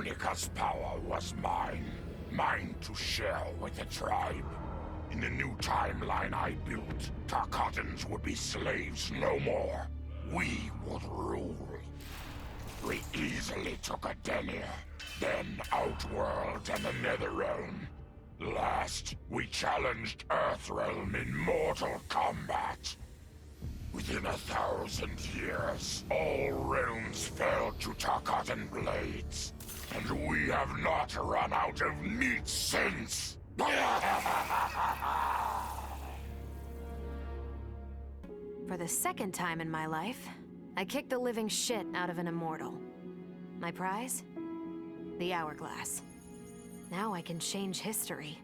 Kronika's power was mine. Mine to share with the tribe. In the new timeline I built, Tarkatans would be slaves no more. We would rule. We easily took Adenia, then Outworld and the Netherrealm. Last, we challenged Earthrealm in mortal combat. Within 1,000 years, all realms fell to Tarkatan blades. And we have not run out of meat since! For the second time in my life, I kicked the living shit out of an immortal. My prize? The Hourglass. Now I can change history.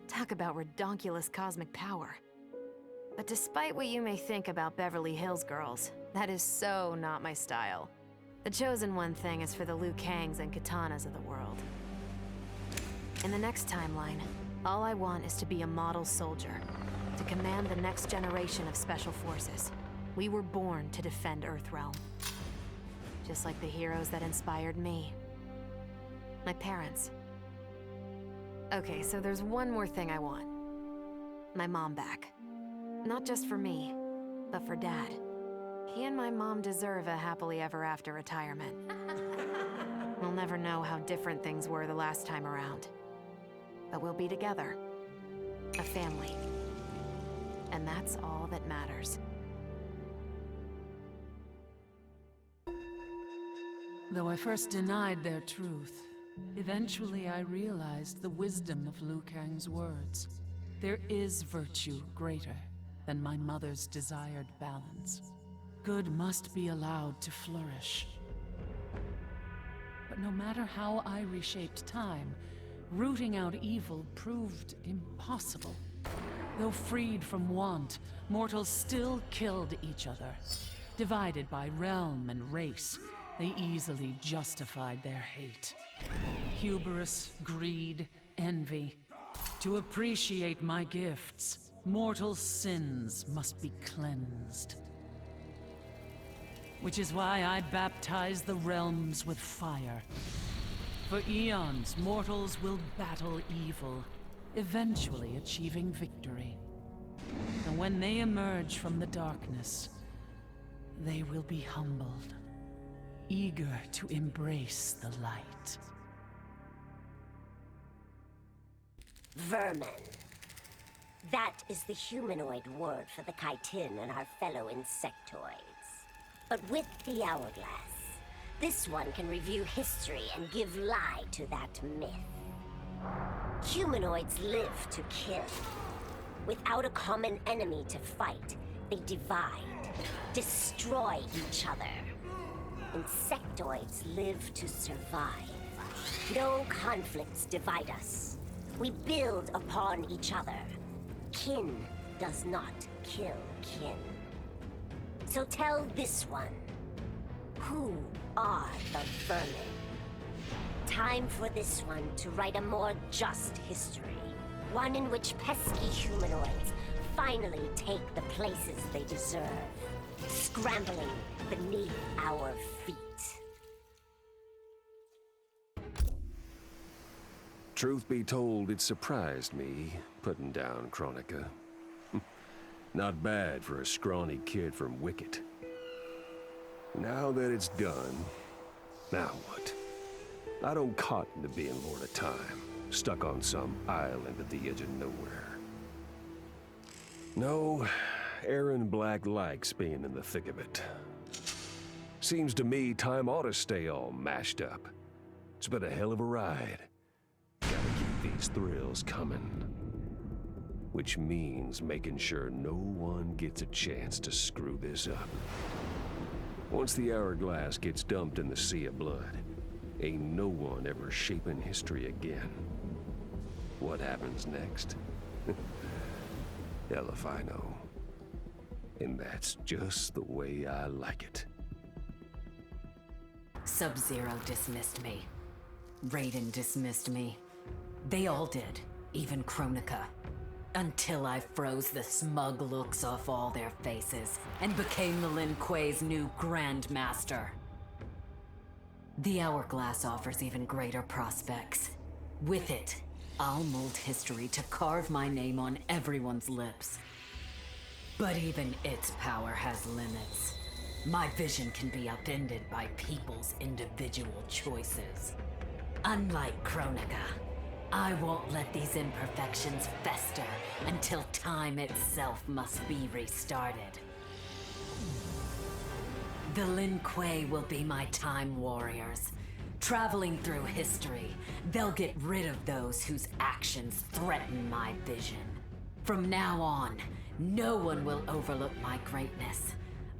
Talk about redonkulous cosmic power. But despite what you may think about Beverly Hills girls, that is so not my style. The chosen one thing is for the Liu Kangs and Katanas of the world. In the next timeline, all I want is to be a model soldier, to command the next generation of special forces. We were born to defend Earthrealm. Just like the heroes that inspired me. My parents. Okay, so there's one more thing I want. My mom back. Not just for me, but for Dad. He and my mom deserve a happily ever after retirement. We'll never know how different things were the last time around. But we'll be together. A family. And that's all that matters. Though I first denied their truth, eventually I realized the wisdom of Liu Kang's words. There is virtue greater than my mother's desired balance. Good must be allowed to flourish. But no matter how I reshaped time, rooting out evil proved impossible. Though freed from want, mortals still killed each other. Divided by realm and race, they easily justified their hate. Hubris, greed, envy. To appreciate my gifts, mortal sins must be cleansed. Which is why I baptize the realms with fire. For eons, mortals will battle evil, eventually achieving victory. And when they emerge from the darkness, they will be humbled, eager to embrace the light. Vermin. That is the humanoid word for the chitin and our fellow insectoids. But with the Hourglass, this one can review history and give lie to that myth. Humanoids live to kill. Without a common enemy to fight, they divide, destroy each other. Insectoids live to survive. No conflicts divide us. We build upon each other. Kin does not kill kin. So tell this one, who are the vermin? Time for this one to write a more just history. One in which pesky humanoids finally take the places they deserve, scrambling beneath our feet. Truth be told, it surprised me, putting down Kronika. Not bad for a scrawny kid from Wicket. Now that it's done, now what? I don't cotton to being Lord of Time, stuck on some island at the edge of nowhere. No, Aaron Black likes being in the thick of it. Seems to me time ought to stay all mashed up. It's been a hell of a ride. Gotta keep these thrills coming. Which means making sure no one gets a chance to screw this up. Once the Hourglass gets dumped in the sea of blood, ain't no one ever shaping history again. What happens next? Hell if I know. And that's just the way I like it. Sub-Zero dismissed me. Raiden dismissed me. They all did, even Kronika. Until I froze the smug looks off all their faces and became the Lin Kuei's new Grand Master. The Hourglass offers even greater prospects. With it, I'll mold history to carve my name on everyone's lips. But even its power has limits. My vision can be upended by people's individual choices. Unlike Kronika, I won't let these imperfections fester until time itself must be restarted. The Lin Kuei will be my time warriors. Traveling through history, they'll get rid of those whose actions threaten my vision. From now on, no one will overlook my greatness.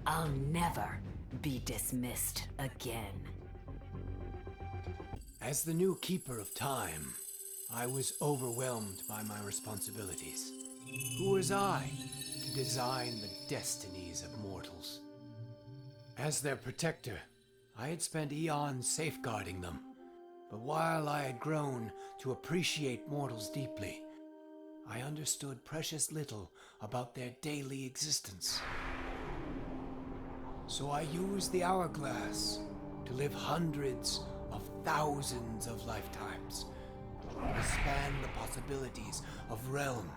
I'll never be dismissed again. As the new Keeper of Time, I was overwhelmed by my responsibilities. Who was I to design the destinies of mortals? As their protector, I had spent eons safeguarding them. But while I had grown to appreciate mortals deeply, I understood precious little about their daily existence. So I used the Hourglass to live hundreds of thousands of lifetimes, to span the possibilities of realm,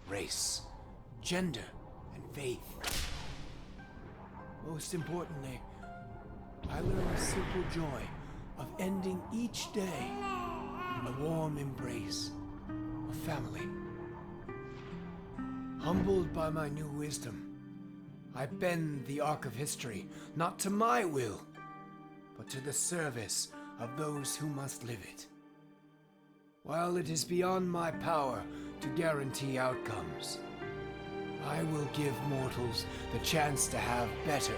race, gender, and faith. Most importantly, I learned the simple joy of ending each day in a warm embrace of family. Humbled by my new wisdom, I bend the arc of history, not to my will, but to the service of those who must live it. While it is beyond my power to guarantee outcomes, I will give mortals the chance to have better,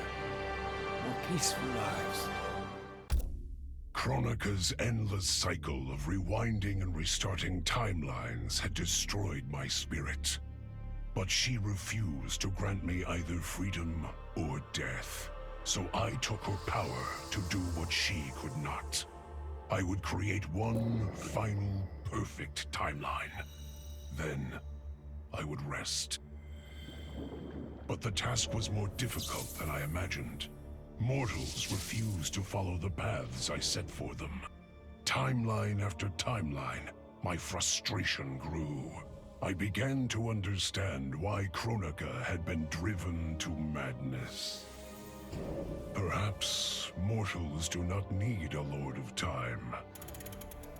more peaceful lives. Kronika's endless cycle of rewinding and restarting timelines had destroyed my spirit. But she refused to grant me either freedom or death. So I took her power to do what she could not. I would create one final, perfect timeline. Then I would rest. But the task was more difficult than I imagined. Mortals refused to follow the paths I set for them. Timeline after timeline, my frustration grew. I began to understand why Kronika had been driven to madness. Perhaps mortals do not need a Lord of Time.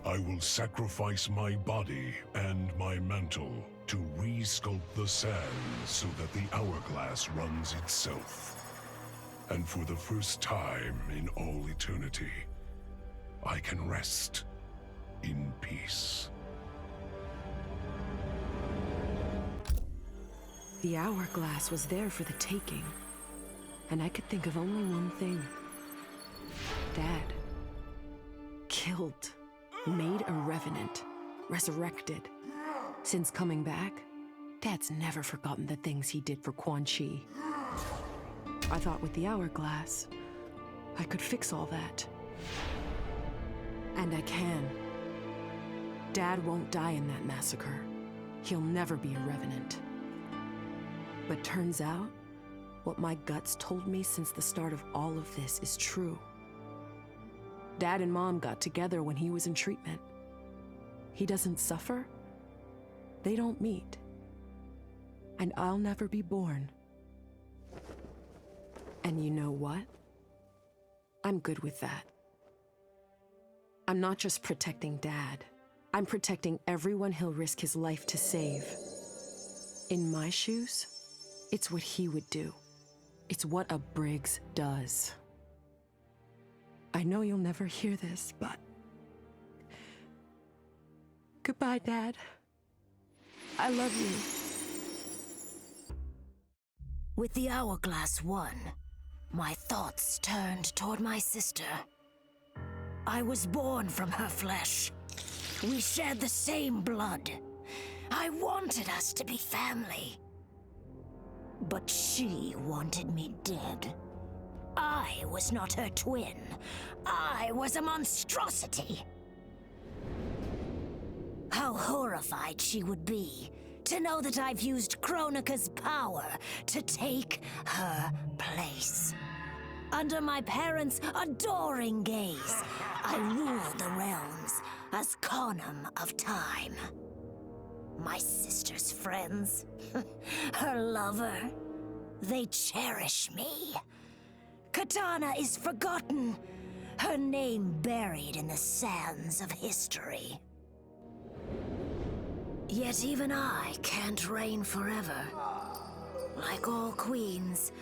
I will sacrifice my body and my mantle to re-sculpt the sands so that the Hourglass runs itself. And for the first time in all eternity, I can rest in peace. The Hourglass was there for the taking, and I could think of only one thing. Dad. Killed. Made a revenant. Resurrected. Since coming back, Dad's never forgotten the things he did for Quan Chi. I thought with the Hourglass, I could fix all that. And I can. Dad won't die in that massacre. He'll never be a revenant. But turns out, what my guts told me since the start of all of this is true. Dad and Mom got together when he was in treatment. He doesn't suffer. They don't meet. And I'll never be born. And you know what? I'm good with that. I'm not just protecting Dad. I'm protecting everyone he'll risk his life to save. In my shoes, it's what he would do. It's what a Briggs does. I know you'll never hear this, but... Goodbye, Dad. I love you. With the Hourglass won, my thoughts turned toward my sister. I was born from her flesh. We shared the same blood. I wanted us to be family. But she wanted me dead. I was not her twin. I was a monstrosity. How horrified she would be to know that I've used Kronika's power to take her place. Under my parents' adoring gaze, I rule the realms as Conum of Time. My sister's friends, her lover, they cherish me. Katana is forgotten, her name buried in the sands of history. Yet even I can't reign forever. Like all queens,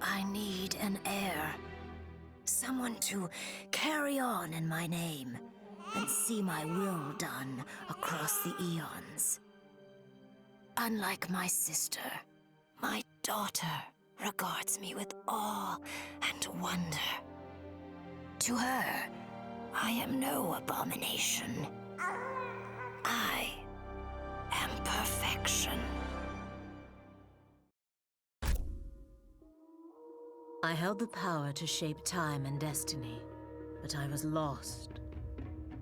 I need an heir. Someone to carry on in my name and see my will done across the eons. Unlike my sister, my daughter regards me with awe and wonder. To her, I am no abomination. I am perfection. I held the power to shape time and destiny, but I was lost.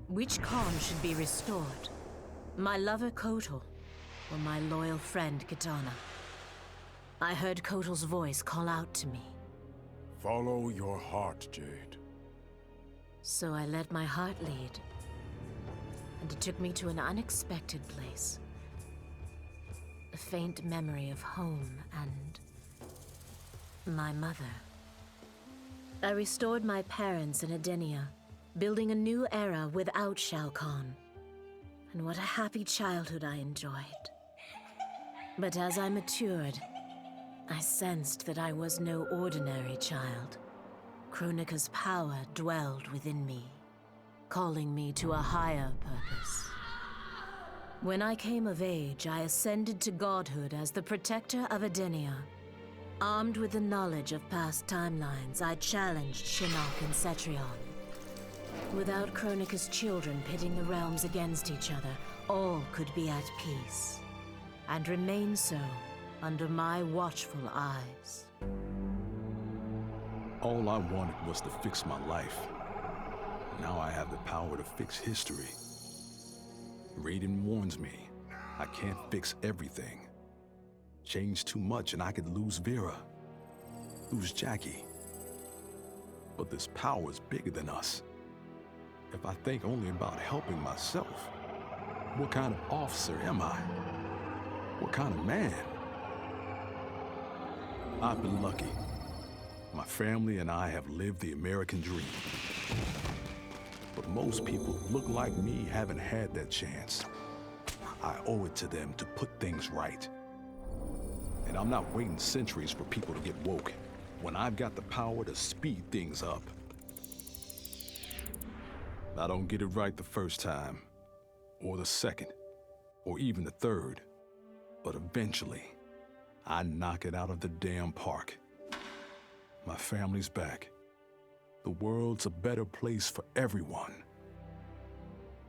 Which Khan should be restored? My lover Kotal, or my loyal friend Katana? I heard Kotal's voice call out to me. Follow your heart, Jade. So I let my heart lead, and it took me to an unexpected place. A faint memory of home and my mother. I restored my parents in Edenia, building a new era without Shao Kahn. And what a happy childhood I enjoyed. But as I matured, I sensed that I was no ordinary child. Kronika's power dwelled within me, calling me to a higher purpose. When I came of age, I ascended to godhood as the protector of Edenia. Armed with the knowledge of past timelines, I challenged Shinnok and Cetrion. Without Kronika's children pitting the realms against each other, all could be at peace, and remain so under my watchful eyes. All I wanted was to fix my life. Now I have the power to fix history. Raiden warns me, I can't fix everything. Change too much and I could lose Vera, lose Jackie. But this power is bigger than us. If I think only about helping myself, what kind of officer am I? What kind of man? I've been lucky. My family and I have lived the American dream. But most people who look like me haven't had that chance. I owe it to them to put things right. And I'm not waiting centuries for people to get woke when I've got the power to speed things up. I don't get it right the first time, or the second, or even the third, but eventually, I knock it out of the damn park. My family's back. The world's a better place for everyone.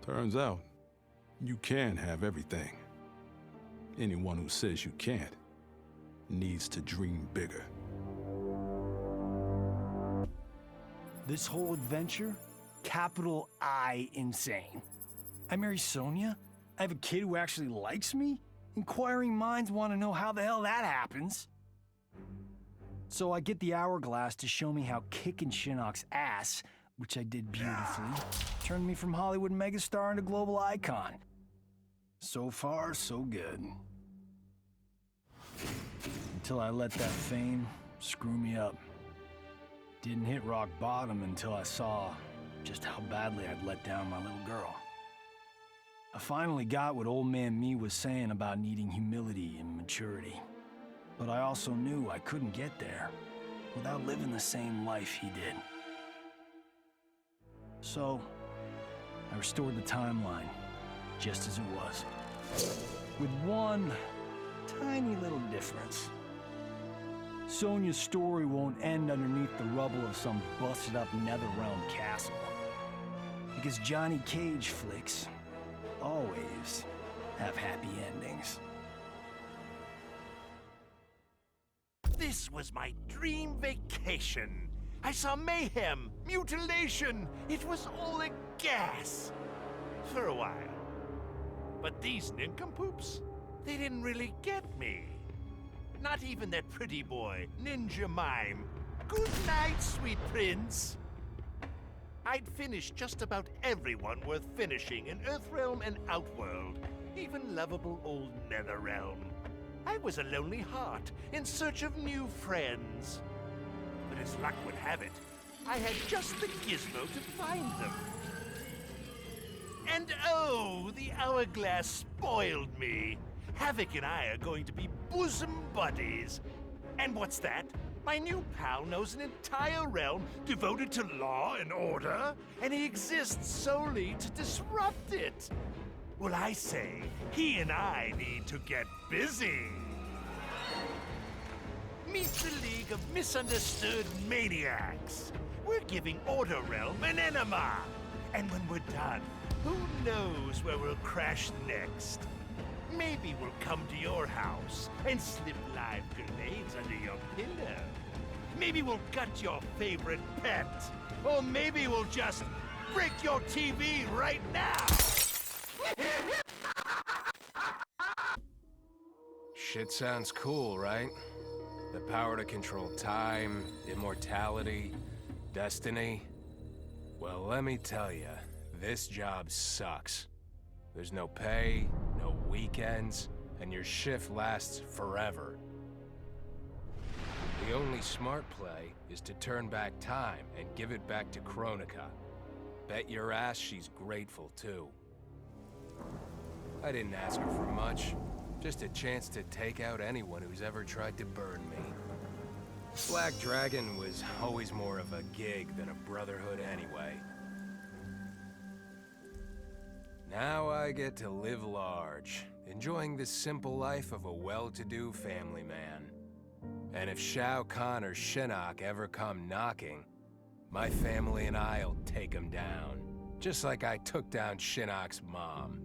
Turns out, you can have everything. Anyone who says you can't needs to dream bigger. This whole adventure, capital I insane. I marry Sonya? I have a kid who actually likes me? Inquiring minds want to know how the hell that happens. So I get the hourglass to show me how kicking Shinnok's ass, which I did beautifully, turned me from Hollywood megastar into global icon. So far, so good. Until I let that fame screw me up. Didn't hit rock bottom until I saw just how badly I'd let down my little girl. I finally got what old man me was saying about needing humility and maturity. But I also knew I couldn't get there without living the same life he did. So, I restored the timeline, just as it was. With one tiny little difference. Sonya's story won't end underneath the rubble of some busted-up Netherrealm castle. Because Johnny Cage flicks always have happy endings. This was my dream vacation. I saw mayhem, mutilation. It was all a gas. For a while. But these nincompoops, they didn't really get me. Not even that pretty boy, Ninja Mime. Good night, sweet prince. I'd finished just about everyone worth finishing in Earthrealm and Outworld, even lovable old Netherrealm. I was a lonely heart in search of new friends. But as luck would have it, I had just the gizmo to find them. And oh, the hourglass spoiled me. Havoc and I are going to be bosom buddies. And what's that? My new pal knows an entire realm devoted to law and order, and he exists solely to disrupt it. Well, I say, he and I need to get busy. Meet the League of Misunderstood Maniacs. We're giving Order Realm an enema. And when we're done, who knows where we'll crash next? Maybe we'll come to your house and slip live grenades under your pillow. Maybe we'll gut your favorite pet. Or maybe we'll just break your TV right now. Shit sounds cool, right? The power to control time, immortality, destiny. Well, let me tell you, this job sucks. There's no pay, no weekends, and your shift lasts forever. The only smart play is to turn back time and give it back to Kronika. Bet your ass she's grateful, too. I didn't ask her for much. Just a chance to take out anyone who's ever tried to burn me. Black Dragon was always more of a gig than a brotherhood anyway. Now I get to live large, enjoying the simple life of a well-to-do family man. And if Shao Kahn or Shinnok ever come knocking, my family and I'll take them down. Just like I took down Shinnok's mom.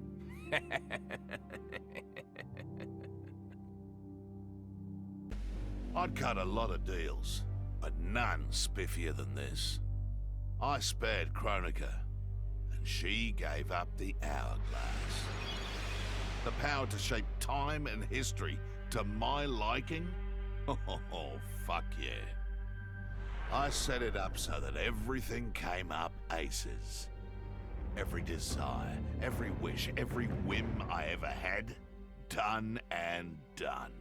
I'd cut a lot of deals, but none spiffier than this. I spared Kronika, and she gave up the hourglass. The power to shape time and history to my liking? Oh, fuck yeah. I set it up so that everything came up aces. Every desire, every wish, every whim I ever had, done and done.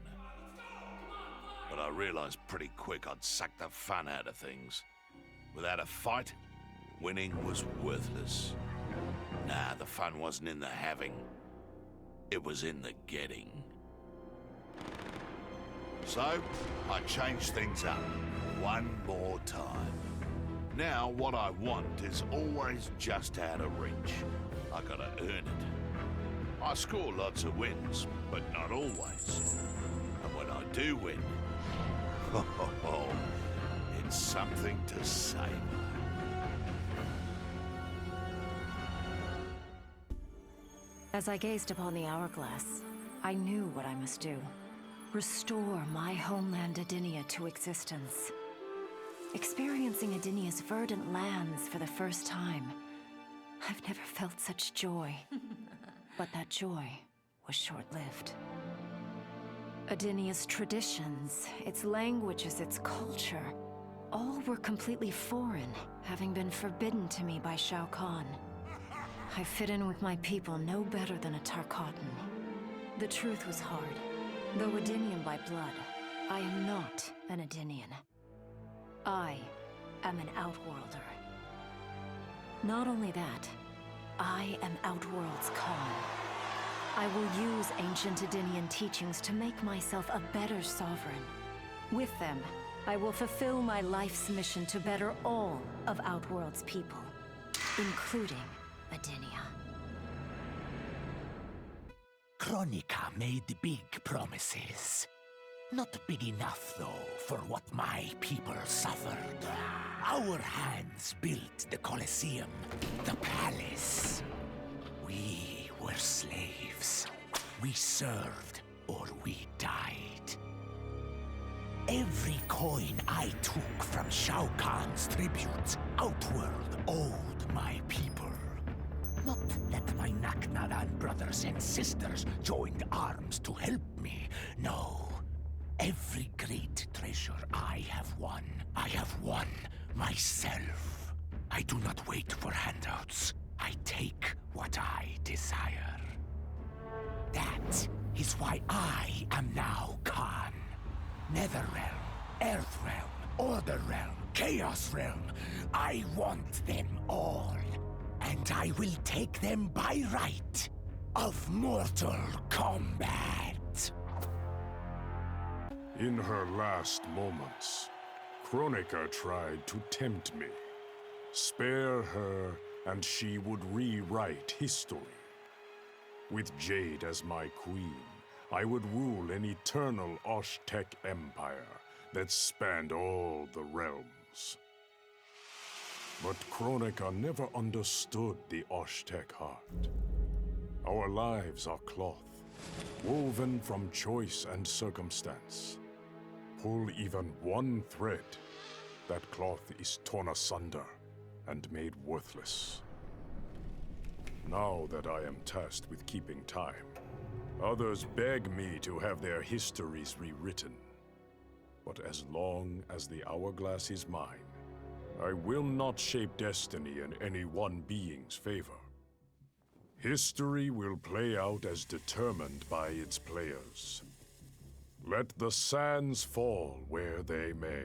But I realized pretty quick I'd suck the fun out of things. Without a fight, winning was worthless. Nah, the fun wasn't in the having. It was in the getting. So, I changed things up one more time. Now, what I want is always just out of reach. I gotta earn it. I score lots of wins, but not always. And when I do win, it's something to savor. As I gazed upon the hourglass, I knew what I must do. Restore my homeland Edinia to existence. Experiencing Edinia's verdant lands for the first time, I've never felt such joy. But that joy was short-lived. Edinia's traditions, its languages, its culture, all were completely foreign, having been forbidden to me by Shao Kahn. I fit in with my people no better than a Tarkatan. The truth was hard. Though Edinian by blood, I am not an Edinian. I am an Outworlder. Not only that, I am Outworld's Khan. I will use ancient Edinian teachings to make myself a better sovereign. With them, I will fulfill my life's mission to better all of Outworld's people, including Edinia. Kronika made big promises. Not big enough, though, for what my people suffered. Our hands built the Colosseum, the palace. We were slaves. We served or we died. Every coin I took from Shao Kahn's tributes, Outworld owed my people. Not that my Naknadan brothers and sisters joined arms to help me, no. Every great treasure I have won myself. I do not wait for handouts. I take what I desire. That is why I am now Khan. Netherrealm, Earthrealm, Order Realm, Chaos Realm. I want them all. And I will take them by right of Mortal Kombat. In her last moments, Kronika tried to tempt me. Spare her, and she would rewrite history. With Jade as my queen, I would rule an eternal Osh-Tech empire that spanned all the realms. But Kronika never understood the Osh-Tech heart. Our lives are cloth, woven from choice and circumstance. Pull even one thread, that cloth is torn asunder and made worthless. Now that I am tasked with keeping time, others beg me to have their histories rewritten. But as long as the hourglass is mine, I will not shape destiny in any one being's favor. History will play out as determined by its players. Let the sands fall where they may.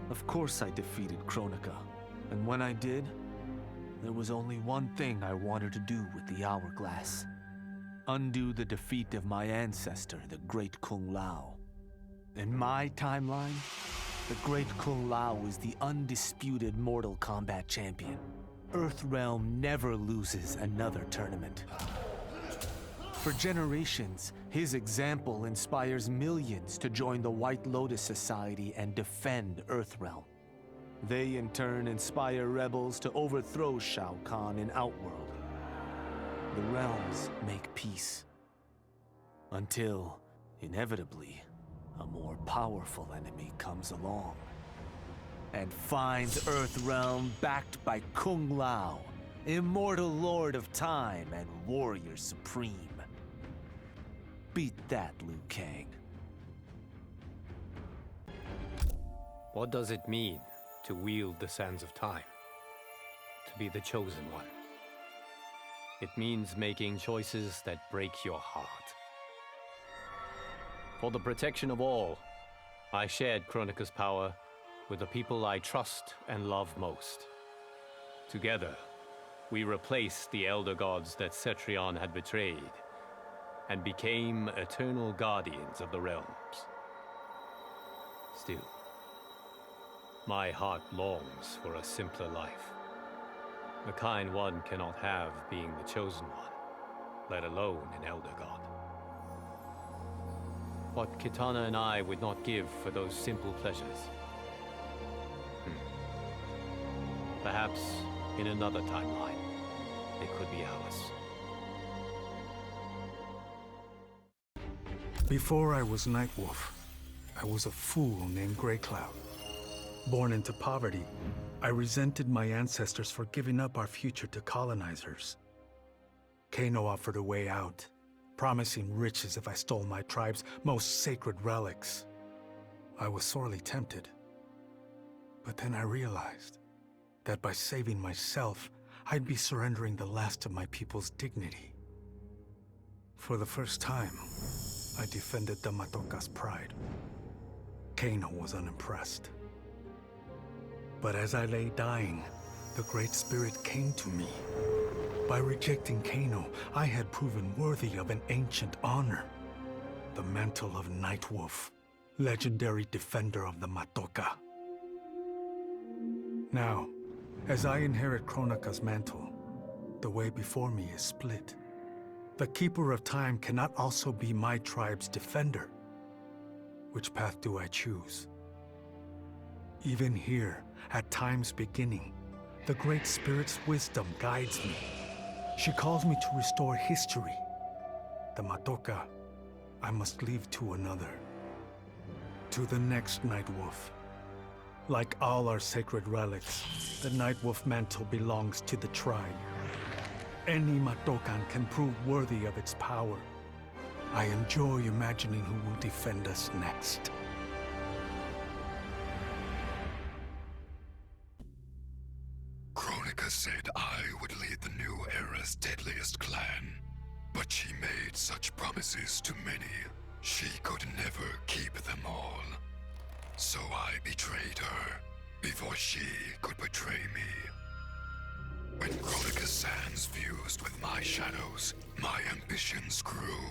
Of course I defeated Kronika, and when I did, there was only one thing I wanted to do with the hourglass. Undo the defeat of my ancestor, the Great Kung Lao. In my timeline, the Great Kung Lao is the undisputed Mortal Kombat champion. Earthrealm never loses another tournament. For generations, his example inspires millions to join the White Lotus Society and defend Earthrealm. They in turn inspire rebels to overthrow Shao Kahn in Outworld. The realms make peace. Until, inevitably, a more powerful enemy comes along and finds Earthrealm backed by Kung Lao, immortal lord of time and warrior supreme. Beat that, Liu Kang. What does it mean to wield the sands of time? To be the chosen one? It means making choices that break your heart. For the protection of all, I shared Kronika's power with the people I trust and love most. Together, we replaced the elder gods that Cetrion had betrayed, and became eternal guardians of the realms. Still, my heart longs for a simpler life. The kind one cannot have being the chosen one, let alone an elder god. What Kitana and I would not give for those simple pleasures. Perhaps in another timeline, it could be ours. Before I was Nightwolf, I was a fool named Grey Cloud. Born into poverty, I resented my ancestors for giving up our future to colonizers. Kano offered a way out, promising riches if I stole my tribe's most sacred relics. I was sorely tempted. But then I realized that by saving myself, I'd be surrendering the last of my people's dignity. For the first time, I defended the Matoka's pride. Kano was unimpressed. But as I lay dying, the Great Spirit came to me. By rejecting Kano, I had proven worthy of an ancient honor. The mantle of Nightwolf, legendary defender of the Matoka. Now, as I inherit Kronika's mantle, the way before me is split. The Keeper of Time cannot also be my tribe's defender. Which path do I choose? Even here, at time's beginning, the Great Spirit's wisdom guides me. She calls me to restore history. The Matoka, I must leave to another. To the next Nightwolf. Like all our sacred relics, the Nightwolf mantle belongs to the tribe. Any Matokan can prove worthy of its power. I enjoy imagining who will defend us next. Kronika said I would lead the new era's deadliest clan. But she made such promises to many, she could never keep them all. So I betrayed her, before she could betray me. When Kronika's sands fused with my shadows, my ambitions grew.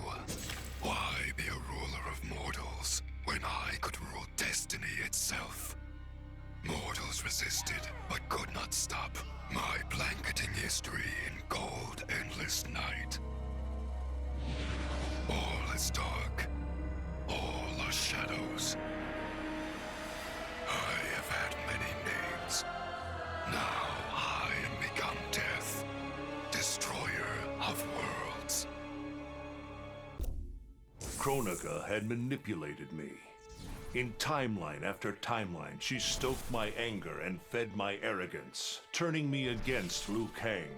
Why be a ruler of mortals, when I could rule destiny itself? Mortals resisted, but could not stop my blanketing history in cold, endless night. All is dark. All are shadows. I have had many names. Now I am become death, destroyer of worlds. Kronika had manipulated me. In timeline after timeline, she stoked my anger and fed my arrogance, turning me against Liu Kang.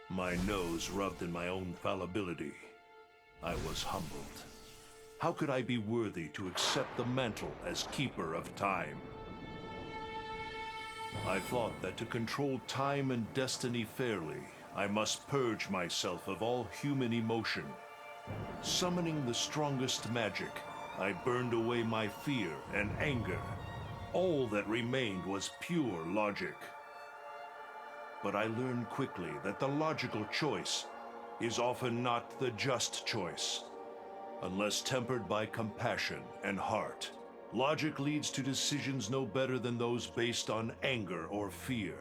My nose rubbed in my own fallibility. I was humbled. How could I be worthy to accept the mantle as keeper of time? I thought that to control time and destiny fairly, I must purge myself of all human emotion. Summoning the strongest magic, I burned away my fear and anger. All that remained was pure logic. But I learned quickly that the logical choice is often not the just choice. Unless tempered by compassion and heart, logic leads to decisions no better than those based on anger or fear.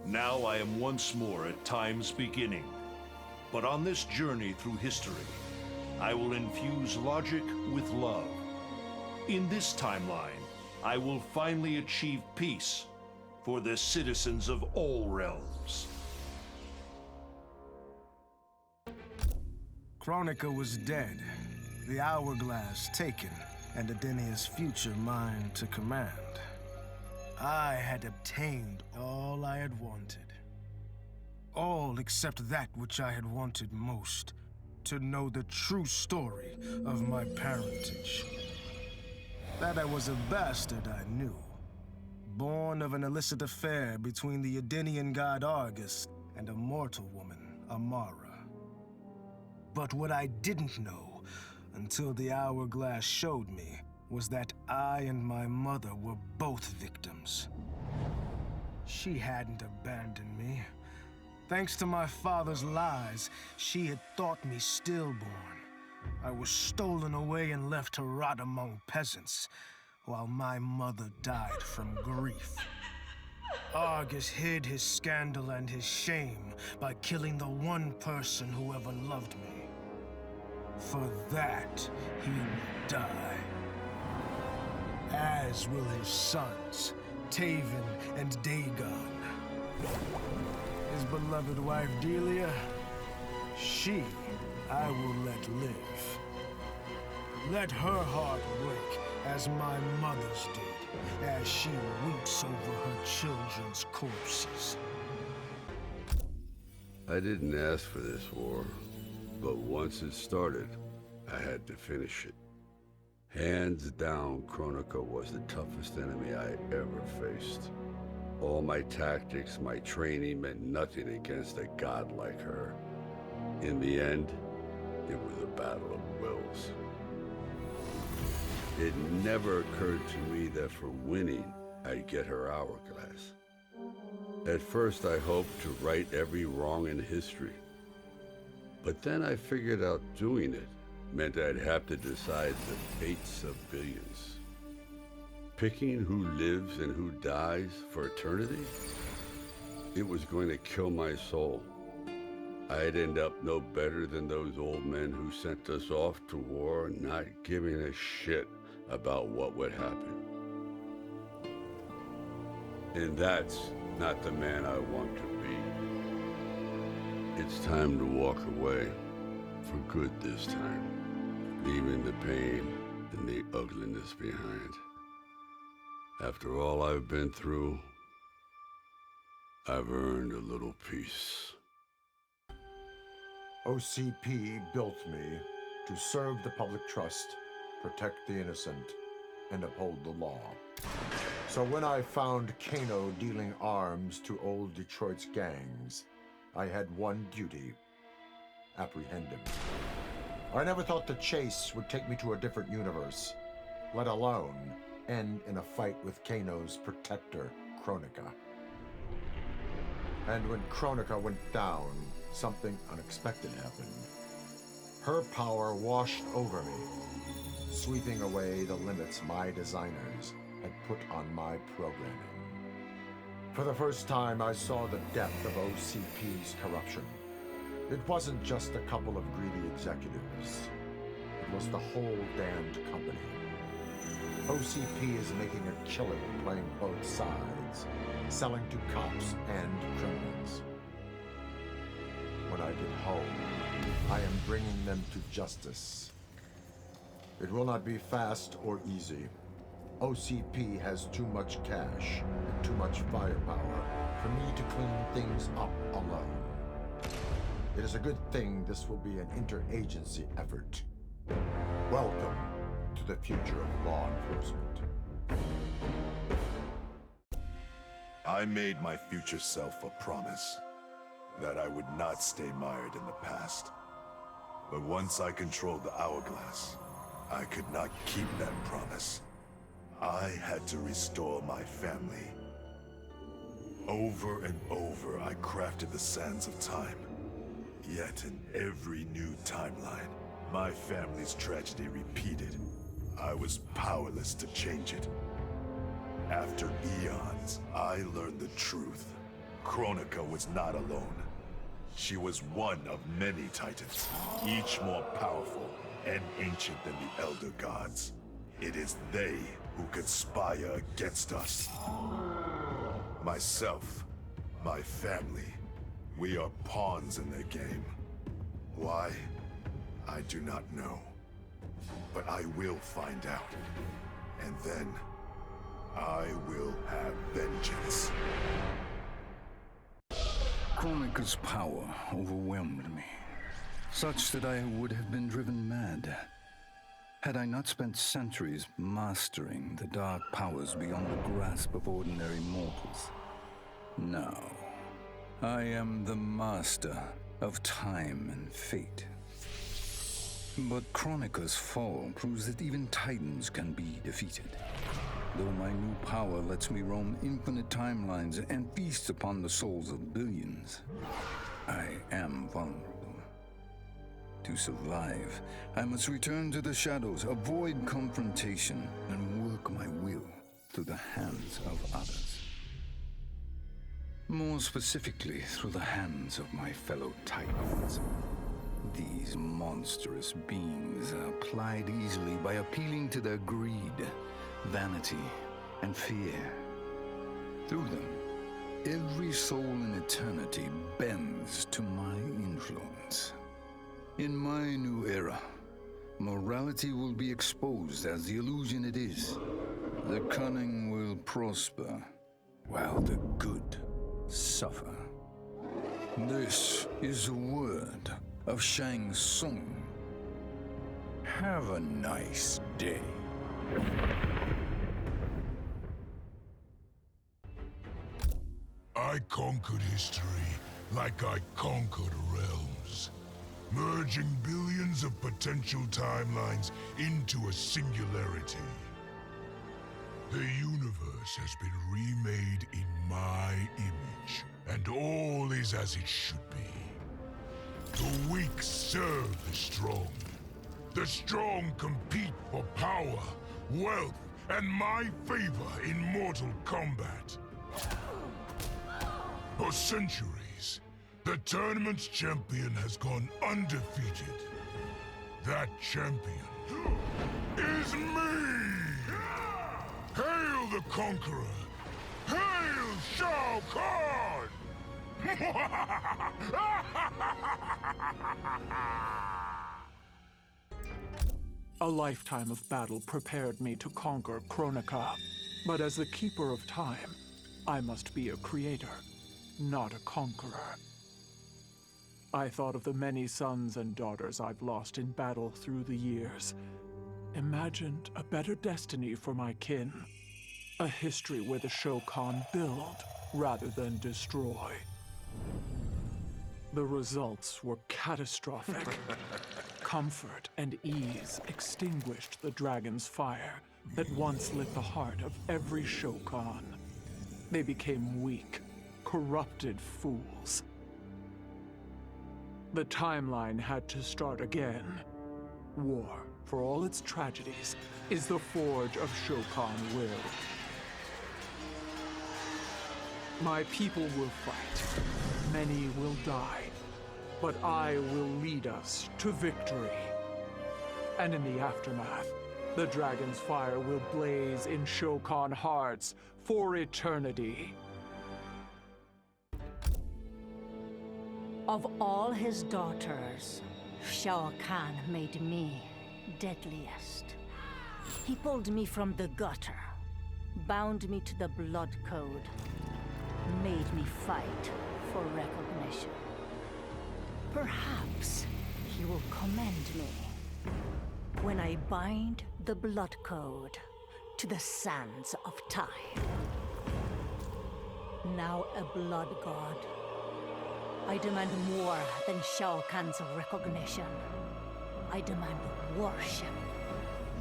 Now I am once more at time's beginning. But on this journey through history, I will infuse logic with love. In this timeline, I will finally achieve peace for the citizens of all realms. Kronika was dead, the hourglass taken, and Adenia's future mine to command. I had obtained all I had wanted. All except that which I had wanted most, to know the true story of my parentage. That I was a bastard I knew, born of an illicit affair between the Adenian god Argus and a mortal woman, Amara. But what I didn't know, until the hourglass showed me, was that I and my mother were both victims. She hadn't abandoned me. Thanks to my father's lies, she had thought me stillborn. I was stolen away and left to rot among peasants, while my mother died from grief. Argus hid his scandal and his shame by killing the one person who ever loved me. For that, he will die. As will his sons, Taven and Dagon. His beloved wife Delia, she I will let live. Let her heart break as my mother's did, as she weeps over her children's corpses. I didn't ask for this war, but once it started, I had to finish it. Hands down, Kronika was the toughest enemy I ever faced. All my tactics, my training meant nothing against a god like her. In the end, it was a battle of wills. It never occurred to me that for winning, I'd get her hourglass. At first, I hoped to right every wrong in history. But then I figured out doing it meant I'd have to decide the fates of billions. Picking who lives and who dies for eternity? It was going to kill my soul. I'd end up no better than those old men who sent us off to war, not giving a shit about what would happen. And that's not the man I want to be. It's time to walk away, for good this time, leaving the pain and the ugliness behind. After all I've been through, I've earned a little peace. OCP built me to serve the public trust, protect the innocent, and uphold the law. So when I found Kano dealing arms to old Detroit's gangs, I had one duty: apprehend him. I never thought the chase would take me to a different universe, let alone end in a fight with Kano's protector, Kronika. And when Kronika went down, something unexpected happened. Her power washed over me, sweeping away the limits my designers had put on my programming. For the first time, I saw the depth of OCP's corruption. It wasn't just a couple of greedy executives. It was the whole damned company. OCP is making a killing playing both sides, selling to cops and criminals. When I get home, I am bringing them to justice. It will not be fast or easy. OCP has too much cash and too much firepower for me to clean things up alone. It is a good thing this will be an interagency effort. Welcome to the future of law enforcement. I made my future self a promise that I would not stay mired in the past. But once I controlled the hourglass, I could not keep that promise. I had to restore my family. Over and over, I crafted the sands of time. Yet in every new timeline, my family's tragedy repeated. I was powerless to change it. After eons, I learned the truth. Kronika was not alone. She was one of many titans, each more powerful and ancient than the Elder Gods. It is they who conspire against us. Myself, my family, we are pawns in their game. Why? I do not know. But I will find out. And then, I will have vengeance. Kronika's power overwhelmed me, such that I would have been driven mad had I not spent centuries mastering the dark powers beyond the grasp of ordinary mortals. Now, I am the master of time and fate. But Kronika's fall proves that even titans can be defeated. Though my new power lets me roam infinite timelines and feast upon the souls of billions, I am vulnerable. To survive, I must return to the shadows, avoid confrontation, and work my will through the hands of others. More specifically, through the hands of my fellow Titans. These monstrous beings are plied easily by appealing to their greed, vanity, and fear. Through them, every soul in eternity bends to my influence. In my new era, morality will be exposed as the illusion it is. The cunning will prosper, while the good suffer. This is the word of Shang Tsung. Have a nice day. I conquered history like I conquered realms, merging billions of potential timelines into a singularity. The universe has been remade in my image, and all is as it should be. The weak serve the strong. The strong compete for power, wealth, and my favor in mortal combat. For centuries, the tournament's champion has gone undefeated. That champion is me! Hail the Conqueror! Hail Shao Kahn! A lifetime of battle prepared me to conquer Kronika. But as the Keeper of Time, I must be a creator, not a conqueror. I thought of the many sons and daughters I've lost in battle through the years. Imagined a better destiny for my kin. A history where the Shokan build rather than destroy. The results were catastrophic. Comfort and ease extinguished the dragon's fire that once lit the heart of every Shokan. They became weak, corrupted fools. The timeline had to start again. War, for all its tragedies, is the forge of Shokan will. My people will fight. Many will die. But I will lead us to victory. And in the aftermath, the dragon's fire will blaze in Shokan hearts for eternity. Of all his daughters, Shao Kahn made me deadliest. He pulled me from the gutter, bound me to the blood code, made me fight for recognition. Perhaps he will commend me when I bind the blood code to the sands of time. Now a blood god, I demand more than Shao Kahn's recognition. I demand worship.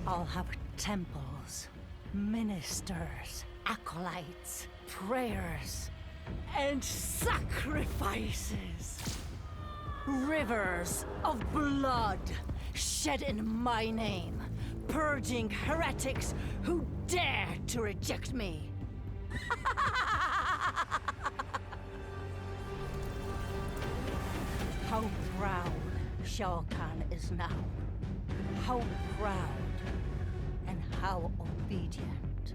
I'll have temples, ministers, acolytes, prayers, and sacrifices. Rivers of blood shed in my name, purging heretics who dare to reject me. How proud Shao Kahn is now. How proud and how obedient.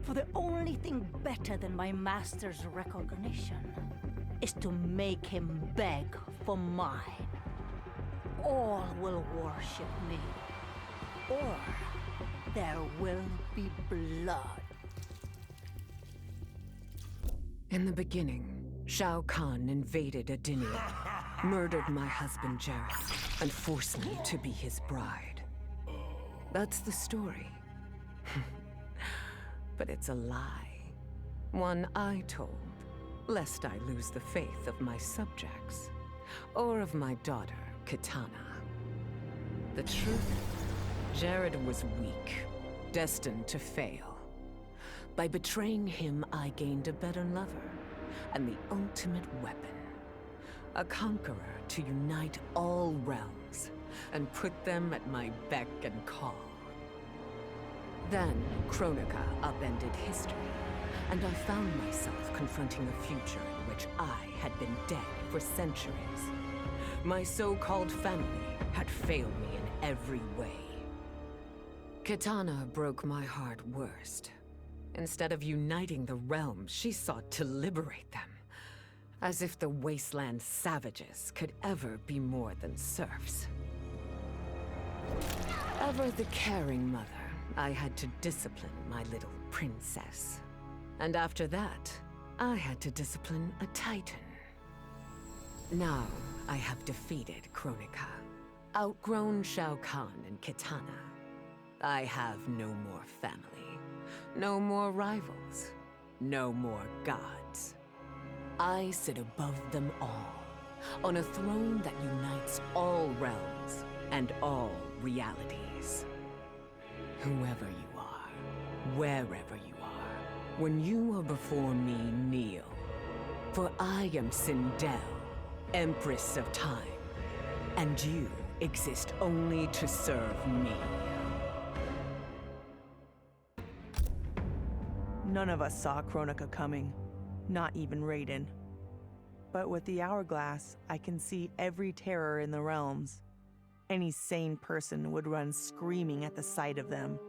For the only thing better than my master's recognition is to make him beg for mine. All will worship me, or there will be blood. In the beginning, Shao Kahn invaded Adinia, murdered my husband Jared, and forced me to be his bride. That's the story. But it's a lie. One I told, lest I lose the faith of my subjects, or of my daughter, Kitana. The truth, Jared was weak, destined to fail. By betraying him, I gained a better lover, and the ultimate weapon. A conqueror to unite all realms, and put them at my beck and call. Then, Kronika upended history, and I found myself confronting a future in which I had been dead for centuries. My so-called family had failed me in every way. Kitana broke my heart worst. Instead of uniting the realms, she sought to liberate them. As if the wasteland savages could ever be more than serfs. Ever the caring mother, I had to discipline my little princess. And after that, I had to discipline a titan. Now, I have defeated Kronika, outgrown Shao Kahn and Kitana. I have no more family, no more rivals, no more gods. I sit above them all, on a throne that unites all realms and all realities. Whoever you are, wherever you are, when you are before me, kneel. For I am Sindel, Empress of Time, and you exist only to serve me. None of us saw Kronika coming, not even Raiden. But with the hourglass, I can see every terror in the realms. Any sane person would run screaming at the sight of them.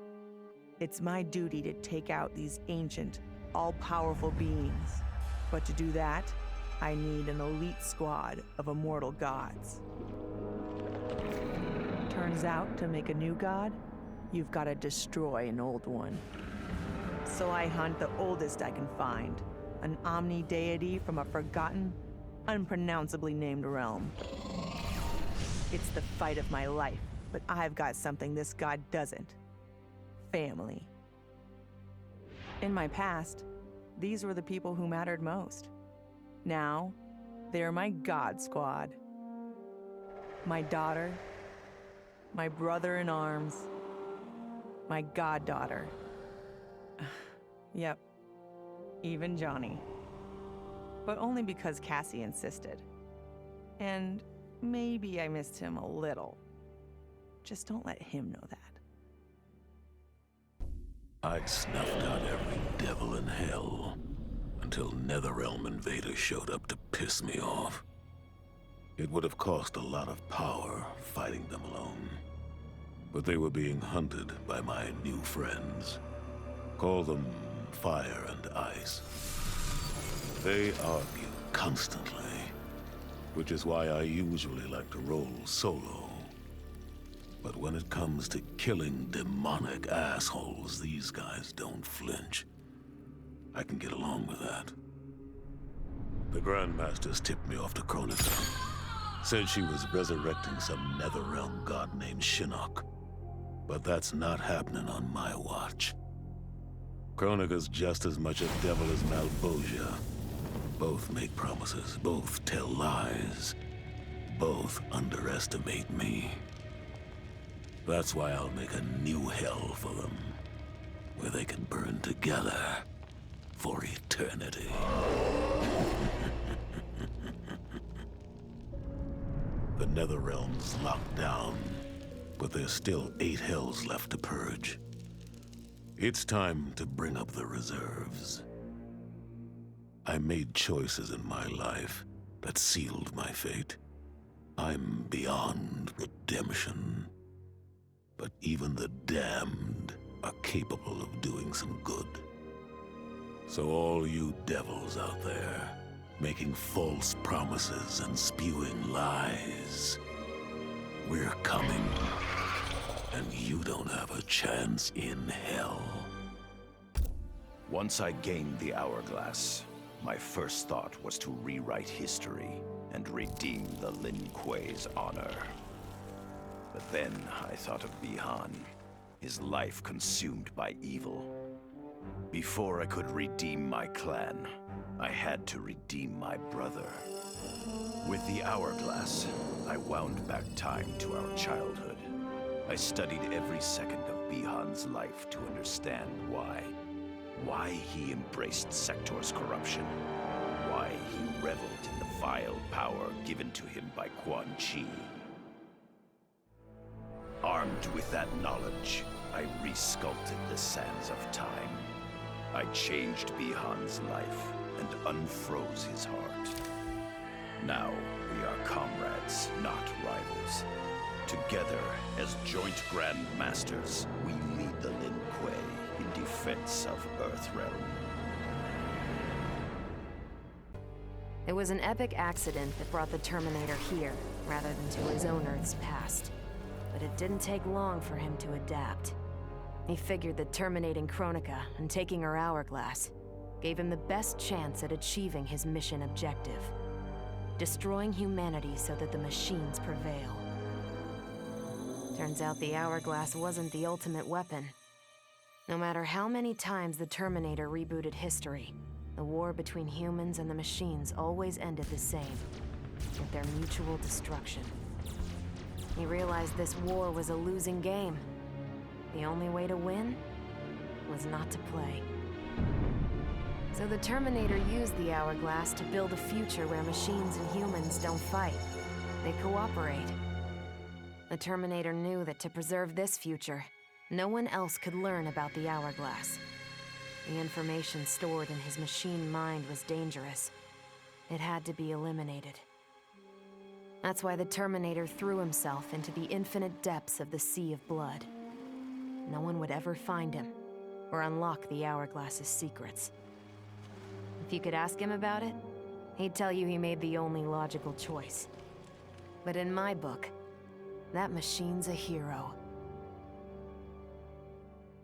It's my duty to take out these ancient, all-powerful beings. But to do that, I need an elite squad of immortal gods. Turns out, to make a new god, you've got to destroy an old one. So I hunt the oldest I can find, an omni-deity from a forgotten, unpronounceably named realm. It's the fight of my life, but I've got something this god doesn't. Family. In my past, these were the people who mattered most. Now, they're my god squad. My daughter, my brother in arms, my goddaughter. Yep, even Johnny. But only because Cassie insisted. And maybe I missed him a little. Just don't let him know that. I'd snuffed out every devil in hell until Netherrealm invaders showed up to piss me off. It would have cost a lot of power fighting them alone. But they were being hunted by my new friends. Call them Fire and Ice. They argue constantly, which is why I usually like to roll solo. But when it comes to killing demonic assholes, these guys don't flinch. I can get along with that. The Grandmasters tipped me off to Kronika. Said she was resurrecting some Netherrealm god named Shinnok. But that's not happening on my watch. Kronika's just as much a devil as Malbosia. Both make promises, both tell lies. Both underestimate me. That's why I'll make a new hell for them, where they can burn together for eternity. The Netherrealm's locked down, but there's still 8 hells left to purge. It's time to bring up the reserves. I made choices in my life that sealed my fate. I'm beyond redemption. But even the damned are capable of doing some good. So all you devils out there, making false promises and spewing lies, we're coming. And you don't have a chance in hell. Once I gained the Hourglass, my first thought was to rewrite history and redeem the Lin Kuei's honor. But then I thought of Bi-Han, his life consumed by evil. Before I could redeem my clan, I had to redeem my brother. With the Hourglass, I wound back time to our childhood. I studied every second of Bi-Han's life to understand why. Why he embraced Sector's corruption. Why he reveled in the vile power given to him by Quan Chi. Armed with that knowledge, I resculpted the sands of time. I changed Bi-Han's life and unfroze his heart. Now we are comrades, not rivals. Together, as joint Grand Masters, we lead the Lin Kuei in defense of Earthrealm. It was an epic accident that brought the Terminator here, rather than to his own Earth's past. But it didn't take long for him to adapt. He figured that terminating Kronika and taking her Hourglass gave him the best chance at achieving his mission objective. Destroying humanity so that the machines prevail. Turns out the Hourglass wasn't the ultimate weapon. No matter how many times the Terminator rebooted history, the war between humans and the machines always ended the same, with their mutual destruction. He realized this war was a losing game. The only way to win was not to play. So the Terminator used the Hourglass to build a future where machines and humans don't fight. They cooperate. The Terminator knew that to preserve this future, no one else could learn about the Hourglass. The information stored in his machine mind was dangerous. It had to be eliminated. That's why the Terminator threw himself into the infinite depths of the Sea of Blood. No one would ever find him, or unlock the Hourglass's secrets. If you could ask him about it, he'd tell you he made the only logical choice. But in my book, that machine's a hero.